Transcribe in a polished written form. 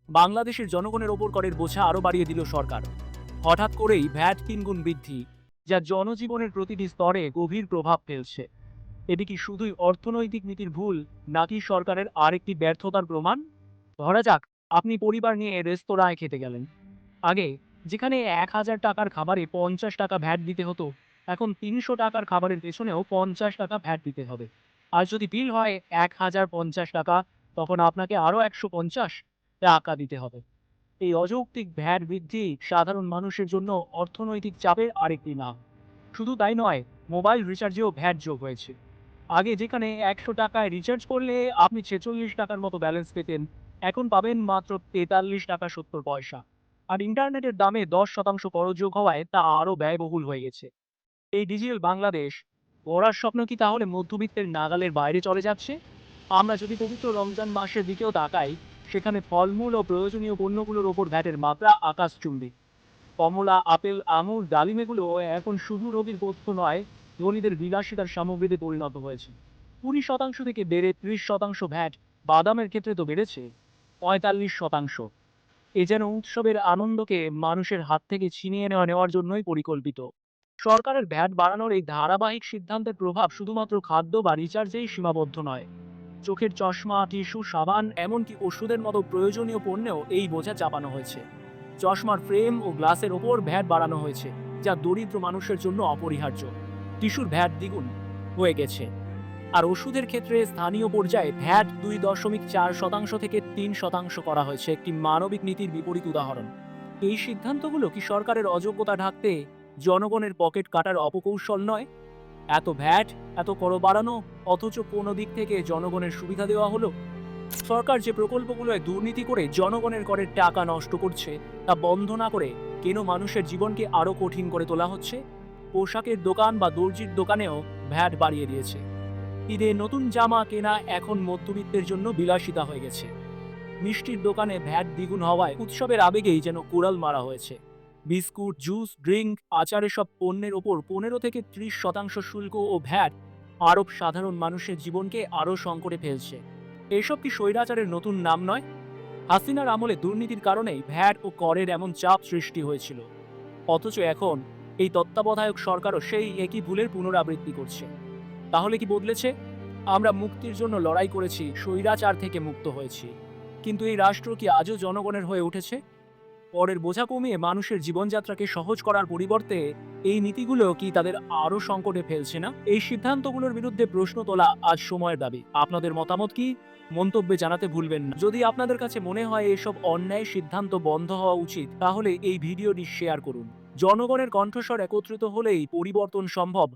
বাংলাদেশের জনগণের ওপর করের বোঝা আরও বাড়িয়ে দিল সরকার। হঠাৎ করেই ভ্যাট 3 গুণ বৃদ্ধি, যা জনজীবনের প্রতিটি স্তরে গভীর প্রভাব ফেলছে। এটি কি শুধুই অর্থনৈতিক নীতির ভুল, নাকি সরকারের আরেকটি ব্যর্থতার প্রমাণ? ধরা যাক, আপনি পরিবার নিয়ে রেস্তোরাঁয় খেতে গেলেন। আগে যেখানে 1000 টাকার খাবারে 50 টাকা ভ্যাট দিতে হতো, এখন 300 টাকার খাবারের পেছনেও 50 টাকা ভ্যাট দিতে হবে। আর যদি বিল হয় 1050 টাকা, তখন আপনাকে আরও 150 টাকা দিতে হবে। এই অযৌক্তিক ভ্যাট বৃদ্ধি সাধারণ মানুষের জন্য অর্থনৈতিক চাপের আরেকটি নাম। শুধু তাই নয়, মোবাইল রিচার্জেও ভ্যাট যোগ হয়েছে। আগে যেখানে 100 টাকায় রিচার্জ করলে আপনি 46 টাকার মতো ব্যালেন্স পেতেন, এখন পাবেন মাত্র 43 টাকা 70 পয়সা। আর ইন্টারনেটের দামে 10% কর যোগ হওয়ায় তা আরও ব্যয়বহুল হয়ে গেছে। এই ডিজিটাল বাংলাদেশ গড়ার স্বপ্ন কি তাহলে মধ্যবিত্তের নাগালের বাইরে চলে যাচ্ছে? আমরা যদি পবিত্র রমজান মাসের দিকেও তাকাই, সেখানে ফলমূল ও প্রয়োজনীয় পণ্যগুলোর ওপর ভ্যাটের মাত্রা আকাশচুম্বী। কমলা, আপেল, আঙুর, ডালিম এগুলো এখন শুধু রোগীর পথ্য নয়, ধনীদের বিলাসিতার সামগ্রীতে পরিণত হয়েছে। 20% থেকে বেড়ে 30% ভ্যাট। বাদামের ক্ষেত্রে তো বেড়েছে 45%। এ যেন উৎসবের আনন্দকে মানুষের হাত থেকে ছিনিয়ে নেওয়ার জন্যই পরিকল্পিত। সরকারের ভ্যাট বাড়ানোর এই ধারাবাহিক সিদ্ধান্তের প্রভাব শুধুমাত্র খাদ্য বা রিচার্জেই সীমাবদ্ধ নয়। চোখের চশমা, টিস্যু, সাবান, এমনকি ওষুধের মতো প্রয়োজনীয় পণ্যেও এই বোঝা চাপানো হয়েছে। চশমার ফ্রেম ও গ্লাসের ওপর ভ্যাট বাড়ানো হয়েছে, যা দরিদ্র মানুষের জন্য অপরিহার্য। টিস্যুর ভ্যাট দ্বিগুণ হয়ে গেছে। আর ওষুধের ক্ষেত্রে স্থানীয় পর্যায়ে ভ্যাট 2.4% থেকে 3% করা হয়েছে, একটি মানবিক নীতির বিপরীত উদাহরণ। এই সিদ্ধান্তগুলো কি সরকারের অযোগ্যতা ঢাকতে জনগণের পকেট কাটার অপকৌশল নয়? এত ভ্যাট, এত কর বাড়ানো, অথচ কোনো দিক থেকে জনগণের সুবিধা দেওয়া হলো? সরকার যে প্রকল্পগুলোয় দুর্নীতি করে জনগণের করের টাকা নষ্ট করছে, তা বন্ধ না করে কেন মানুষের জীবনকে আরও কঠিন করে তোলা হচ্ছে? পোশাকের দোকান বা দর্জির দোকানেও ভ্যাট বাড়িয়ে দিয়েছে। ঈদে নতুন জামা কেনা এখন মধ্যবিত্তের জন্য বিলাসিতা হয়ে গেছে। মিষ্টির দোকানে ভ্যাট দ্বিগুণ হওয়ায় উৎসবের আবেগেই যেন কুড়াল মারা হয়েছে। বিস্কুট, জুস, ড্রিঙ্ক, আচার এসব পণ্যের ওপর 15 থেকে 30% শুল্ক ও ভ্যাট আরব সাধারণ মানুষের জীবনকে আরও সংকটে ফেলছে। এসব কি স্বৈরাচারের নতুন নাম নয়? হাসিনার আমলে দুর্নীতির কারণেই ভ্যাট ও করের এমন চাপ সৃষ্টি হয়েছিল। অথচ এখন এই তত্ত্বাবধায়ক সরকারও সেই একই ভুলের পুনরাবৃত্তি করছে। তাহলে কি বদলেছে? আমরা মুক্তির জন্য লড়াই করেছি, স্বৈরাচার থেকে মুক্ত হয়েছি। কিন্তু এই রাষ্ট্র কি আজও জনগণের হয়ে উঠেছে? করের বোঝা কমিয়ে মানুষের জীবনযাত্রাকে সহজ করার পরিবর্তে এই নীতিগুলো কি তাদের আরও সংকটে ফেলছে না? এই সিদ্ধান্তগুলোর বিরুদ্ধে প্রশ্ন তোলা আজ সময়ের দাবি। আপনাদের মতামত কি? মন্তব্যে জানাতে ভুলবেন না। যদি আপনাদের কাছে মনে হয় এসব অন্যায় সিদ্ধান্ত বন্ধ হওয়া উচিত, তাহলে এই ভিডিওটি শেয়ার করুন। জনগণের কণ্ঠস্বর একত্রিত হলেই পরিবর্তন সম্ভব।